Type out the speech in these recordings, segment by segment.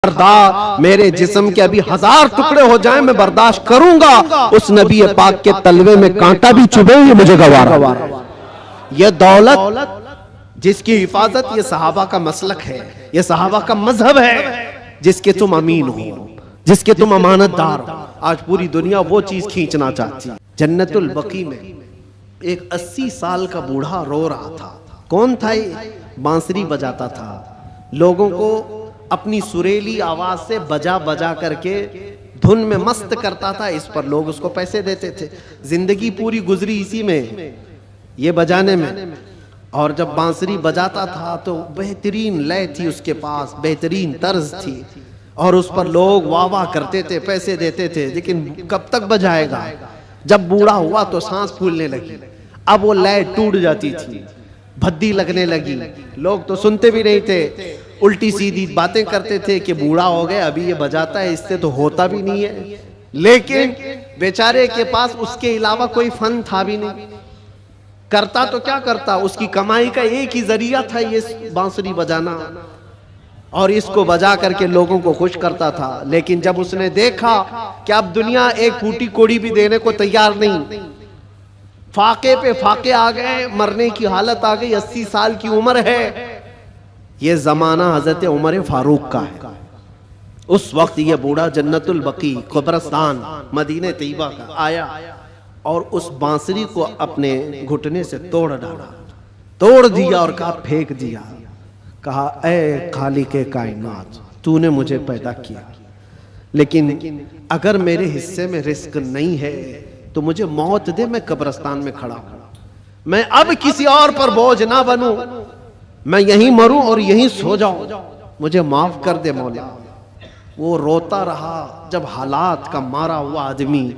خبردار میرے جسم کے ابھی 1000 ٹکڑے ہو جائیں میں برداشت کروں گا، اس نبی پاک کے تلوے میں کانٹا بھی چبھے یہ مجھے گوارا۔ یہ دولت جس کی حفاظت یہ صحابہ کا مسلک ہے، یہ صحابہ کا مذہب ہے، جس کے تم امین ہو، جس کے تم امانت دار ہو۔ آج پوری دنیا وہ چیز کھینچنا چاہتی۔ جنت البقیع میں ایک 80 سال کا بوڑھا رو رہا تھا۔ کون تھا یہ؟ بانسری بجاتا تھا، لوگوں کو اپنی سریلی آواز سے بجا بجا کر کے دھن میں مست کرتا تھا، اس پر لوگ اس کو پیسے دیتے تھے۔ زندگی پوری گزری اسی میں، یہ بجانے میں۔ اور جب بانسری بجاتا تھا تو بہترین لے تھی اس کے پاس، بہترین طرز تھی، اور اس پر لوگ واہ واہ کرتے تھے، پیسے دیتے تھے۔ لیکن کب تک بجائے گا؟ جب بوڑھا ہوا تو سانس پھولنے لگی، اب وہ لے ٹوٹ جاتی تھی، بھدی لگنے لگی، لوگ تو سنتے بھی نہیں تھے، الٹی سیدھی باتیں کرتے تھے کہ بوڑھا ہو گیا، ابھی یہ بجاتا ہے، اس سے تو ہوتا بھی نہیں ہے۔ لیکن بیچارے کے پاس اس کے علاوہ کوئی فن تھا بھی نہیں، کرتا تو کیا کرتا، اس کی کمائی کا ایک ہی ذریعہ تھا یہ بانسری بجانا، اور اس کو بجا کر کے لوگوں کو خوش کرتا تھا۔ لیکن جب اس نے دیکھا کہ اب دنیا ایک پھوٹی کوڑی بھی دینے کو تیار نہیں، فاقے پہ فاقے آ گئے، مرنے کی حالت آ گئی، 80 سال کی عمر ہے۔ یہ زمانہ حضرت عمر فاروق کا ہے۔ اس وقت یہ بوڑھا جنت البقیع قبرستان مدینہ طیبہ کا آیا اور اس بانسری کو اپنے گھٹنے سے توڑ ڈالا، توڑ دیا اور کہا پھینک دیا۔ کہا اے خالق کائنات، تو نے مجھے پیدا کیا، لیکن اگر میرے حصے میں رزق نہیں ہے تو مجھے موت دے، میں قبرستان میں کھڑا ہوں، میں اب کسی اور پر بوجھ نہ بنوں، میں یہیں مروں اور یہیں سو جاؤں، مجھے معاف کر دے مولا۔ وہ روتا رہا۔ جب حالات کا مارا ہوا آدمی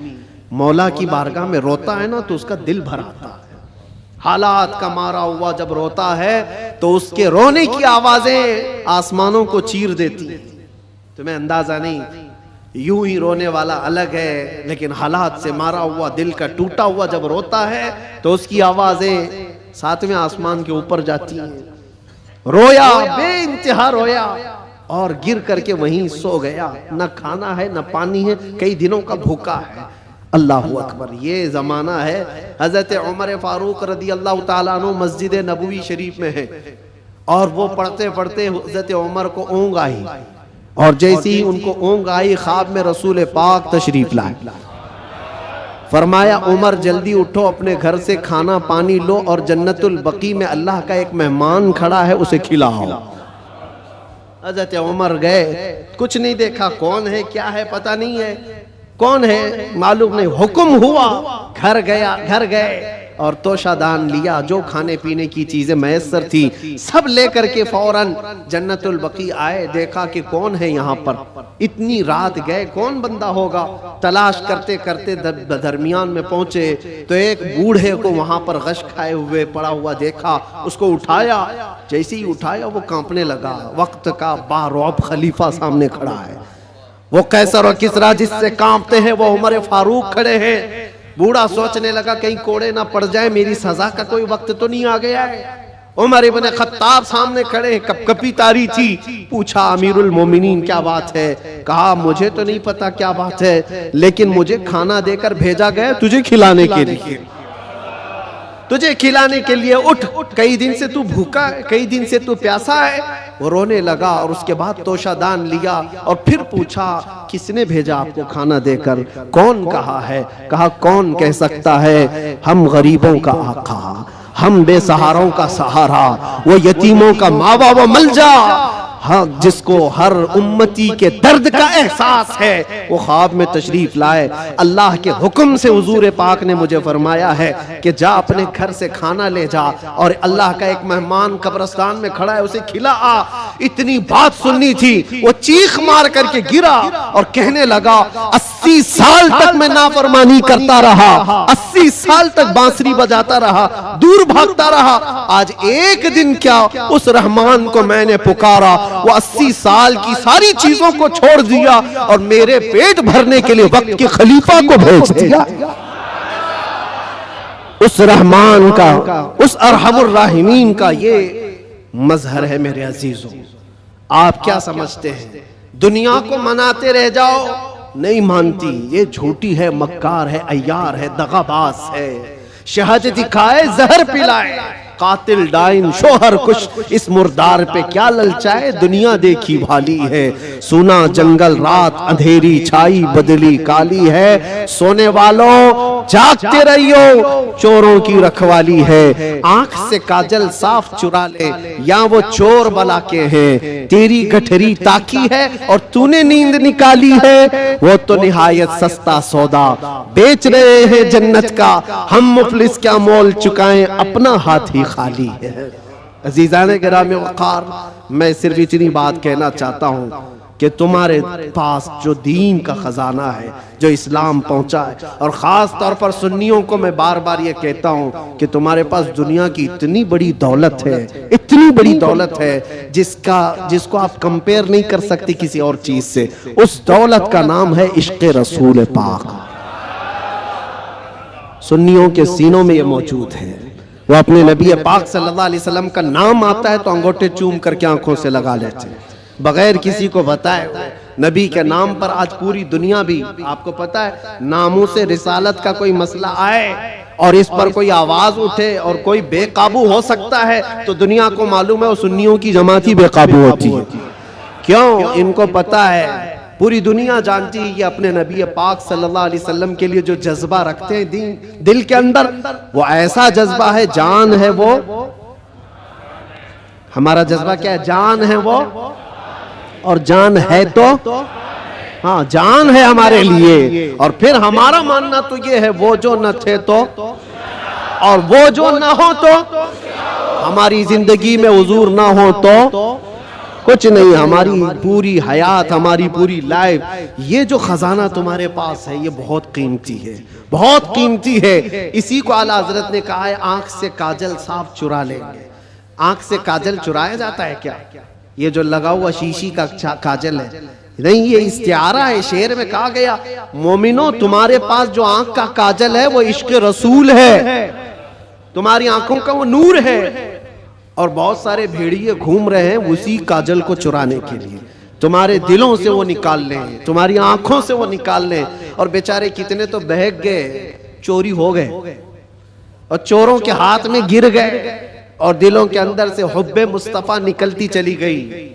مولا کی بارگاہ میں روتا ہے نا تو اس کا دل بھر آتا ہے۔ حالات کا مارا ہوا جب روتا ہے تو اس کے رونے کی آوازیں آسمانوں کو چیر دیتی۔ تمہیں اندازہ نہیں، یوں ہی رونے والا الگ ہے، لیکن حالات سے مارا ہوا دل کا ٹوٹا ہوا جب روتا ہے تو اس کی آوازیں 7ویں آسمان کے اوپر جاتی ہیں۔ رویا، بے انتہا رویا، اور گر کر کے وہیں سو گیا۔ نہ کھانا ہے نہ پانی ہے، کئی دنوں کا بھوکا ہے۔ اللہ اکبر، یہ زمانہ ہے۔ حضرت عمر فاروق رضی اللہ تعالیٰ عنہ مسجد نبوی شریف میں ہے، اور وہ پڑھتے پڑھتے حضرت عمر کو اونگ آئی، اور جیسی ہی ان کو اونگ آئی خواب میں رسول پاک تشریف لائے۔ فرمایا عمر جلدی اٹھو، اپنے گھر سے کھانا پانی لو، اور جنت البقیع میں اللہ کا ایک مہمان کھڑا ہے، اسے کھلاؤ۔ حضرت عمر گئے، کچھ نہیں دیکھا، کون ہے کیا ہے پتہ نہیں ہے، کون ہے معلوم نہیں، حکم ہوا، گھر گئے اور توشہ دان لیا، جو کھانے پینے کی چیزیں میسر تھی سب لے کر کے فوراً جنت البقیع آئے۔ دیکھا کہ کون ہے یہاں پر، اتنی رات گئے، کون بندہ ہوگا، تلاش کرتے کرتے درمیان میں پہنچے تو ایک بوڑھے کو وہاں پر غش کھائے ہوئے پڑا ہوا دیکھا، اس کو اٹھایا، جیسے ہی اٹھایا وہ کانپنے لگا۔ وقت کا بارعب خلیفہ سامنے کھڑا ہے، وہ قیصر و کسریٰ جس سے کانپتے ہیں وہ عمر فاروق کھڑے ہیں۔ بوڑھا سوچنے لگا کہیں کوڑے نہ پڑ جائے، میری سزا کا کوئی وقت تو نہیں آ گیا ہے۔ عمر ابن خطاب سامنے کھڑے ہیں، کپ کپی تاری تھی۔ پوچھا امیر المومنین کیا بات ہے؟ کہا مجھے تو نہیں پتا کیا بات ہے، لیکن مجھے کھانا دے کر بھیجا گیا تجھے کھلانے کے لیے، تجھے کھلانے کے لیے، اٹھ، کئی دن سے تو بھوکا ہے، کئی دن سے تو پیاسا ہے۔ وہ رونے لگا اور اس کے بعد توشہ دان لیا اور پھر پوچھا کس نے بھیجا آپ کو کھانا دے کر؟ کون کہا ہے؟ کہا کون کہہ سکتا ہے، ہم غریبوں کا آقا، ہم بے سہاروں کا سہارا، وہ یتیموں کا ماوا و ملجا، جس کو ہر امتی کے درد کا احساس ہے، وہ خواب میں تشریف لائے۔ اللہ کے حکم سے حضور پاک نے مجھے فرمایا ہے کہ جا اپنے گھر سے کھانا لے جا، اور اللہ کا ایک مہمان قبرستان میں کھڑا ہے، اسے کھلا آ۔ اتنی بات سننی تھی، وہ چیخ مار کر کے گرا اور کہنے لگا 80 سال تک میں نافرمانی کرتا رہا، 80 سال تک بانسری بجاتا رہا، دور بھاگتا رہا، آج ایک دن کیا اس رحمان کو میں نے پکارا، وہ 80 سال کی ساری چیزوں کو چھوڑ دیا اور میرے پیٹ بھرنے کے لیے وقت کے خلیفہ کو بھیج دیا۔ اس رحمان کا، اس ارحم الراحمین کا یہ مظہر ہے میرے عزیزوں۔ آپ کیا سمجھتے ہیں دنیا کو مناتے رہ جاؤ، نہیں مانتی، یہ جھوٹی ہے، مکار ہے، عیار ہے، دغاباز ہے، شہد دکھائے زہر پلائے، قاتل ڈائن شوہر کش، اس مردار پہ کیا للچائے، دنیا دیکھی بھالی ہے، سونا جنگل رات اندھیری چھائی بدلی کالی ہے، سونے والوں جاگتے رہیو، چوروں کی رکھوالی ہے، آنکھ سے کاجل صاف چرا لے، یا وہ چور بلا کے ہیں، تیری گٹھری تاکی ہے اور تو نے نیند نکالی ہے، وہ تو نہایت سستا سودا بیچ رہے ہیں جنت کا، ہم مفلس کیا مول چکائیں، اپنا ہاتھ ہی خالی ہے۔ عزیزان گرامی وقار، میں صرف اتنی بات کہنا چاہتا ہوں کہ تمہارے پاس جو دین کا خزانہ ہے، جو اسلام پہنچا ہے، اور خاص طور پر سنیوں کو میں بار بار یہ کہتا ہوں کہ تمہارے پاس دنیا کی اتنی بڑی دولت ہے، اتنی بڑی دولت ہے جس کو آپ کمپیر نہیں کر سکتی کسی اور چیز سے، اس دولت کا نام ہے عشق رسول پاک۔ سنیوں کے سینوں میں یہ موجود ہے، وہ اپنے نبی پاک صلی اللہ علیہ وسلم کا نام آتا ہے تو انگوٹھے چوم کر کے آنکھوں سے لگا لیتے ہیں، بغیر کسی کو بتائے ہوئے۔ نبی کے نام پر آج پوری دنیا بھی، آپ کو پتا ہے، ناموں سے رسالت کا کوئی مسئلہ آئے اور اس پر کوئی آواز اٹھے اور کوئی بے قابو ہو سکتا ہے تو دنیا کو معلوم ہے وہ سنیوں کی جماعت ہی بے قابو ہوتی ہے۔ کیوں؟ ان کو پتا ہے، پوری دنیا جانتی ہے یہ اپنے نبی پاک صلی اللہ علیہ وسلم کے لیے جو جذبہ رکھتے ہیں دل کے اندر، وہ ایسا جذبہ ہے، جان ہے وہ، ہمارا جذبہ کیا ہے؟ جان ہے وہ، اور جان ہے تو، ہاں جان ہے ہمارے لیے، اور پھر ہمارا ماننا تو یہ ہے وہ جو نہ تھے تو، اور وہ جو نہ ہو تو، ہماری زندگی میں حضور نہ ہو تو کچھ نہیں، ہماری پوری حیات، ہماری پوری لائف، یہ جو خزانہ تمہارے پاس ہے یہ بہت قیمتی ہے، بہت قیمتی ہے۔ اسی کو اعلیٰ حضرت نے کہا ہے آنکھ سے کاجل صاف چرا لیں گے۔ آنکھ سے کاجل چرایا جاتا ہے کیا؟ یہ جو لگا ہوا شیشی کا کاجل ہے نہیں، یہ استعارہ ہے، شعر میں کہا گیا مومنو تمہارے پاس جو آنکھ کا کاجل ہے وہ عشق رسول ہے، تمہاری آنکھوں کا وہ نور ہے، اور بہت سارے بھیڑیے گھوم رہے ہیں اسی کاجل کو چرانے کے لیے، تمہارے دلوں سے وہ نکال لیں، تمہاری آنکھوں سے وہ نکال لیں، اور بیچارے کتنے تو بہک گئے، چوری ہو گئے اور چوروں کے ہاتھ میں گر گئے، اور دلوں کے اندر سے حب مصطفیٰ نکلتی چلی گئی،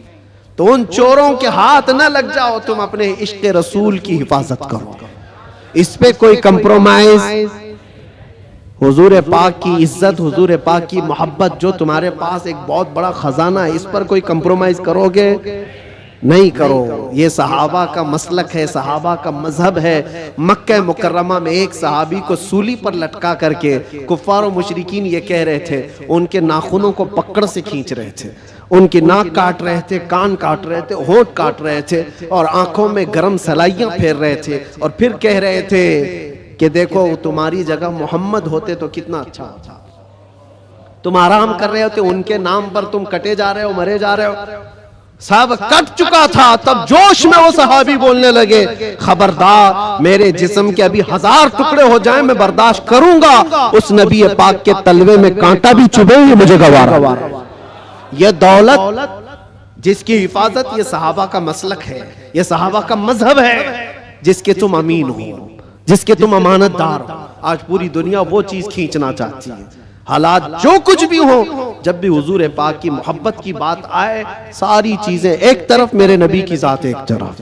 تو ان چوروں کے ہاتھ نہ لگ جاؤ، تم اپنے عشق رسول کی حفاظت کرو، اس پہ کوئی کمپرومائز، حضور پاک کی عزت، حضور پاک کی محبت جو تمہارے پاس ایک بہت بڑا خزانہ ہے، اس پر کوئی کمپرومائز کرو گے؟ نہیں کرو۔ یہ صحابہ کا مسلک ہے، صحابہ کا مذہب ہے۔ مکہ مکرمہ میں ایک صحابی کو سولی پر لٹکا کر کے کفار و مشرکین یہ کہہ رہے تھے، ان کے ناخنوں کو پکڑ سے کھینچ رہے تھے، ان کی ناک کاٹ رہے تھے، کان کاٹ رہے تھے، ہونٹ کاٹ رہے تھے، اور آنکھوں میں گرم سلائیاں پھیر رہے تھے، اور پھر کہہ رہے تھے کہ دیکھو تمہاری جگہ محمد ہوتے تو کتنا اچھا ہوتا، تم آرام کر رہے ہوتے، ان کے نام پر تم کٹے جا رہے ہو، مرے جا رہے ہو۔ صاحب کٹ چکا تھا، تب جوش میں وہ صحابی بولنے لگے، خبردار میرے جسم کے ابھی 1000 ٹکڑے ہو جائیں میں برداشت کروں گا، اس نبی پاک کے تلوے میں کانٹا بھی چبھے یہ مجھے گوارا۔ یہ دولت جس کی حفاظت یہ صحابہ کا مسلک ہے، یہ صحابہ کا مذہب ہے، جس کے تم امین ہو، جس کے تم امانت دار ہو۔ آج پوری دنیا وہ چیز کھینچنا چاہتی ہے، حالات جو کچھ بھی ہوں، جب بھی حضور پاک کی محبت کی بات آئے، ساری چیزیں ایک طرف، میرے نبی کی ذات ایک طرف۔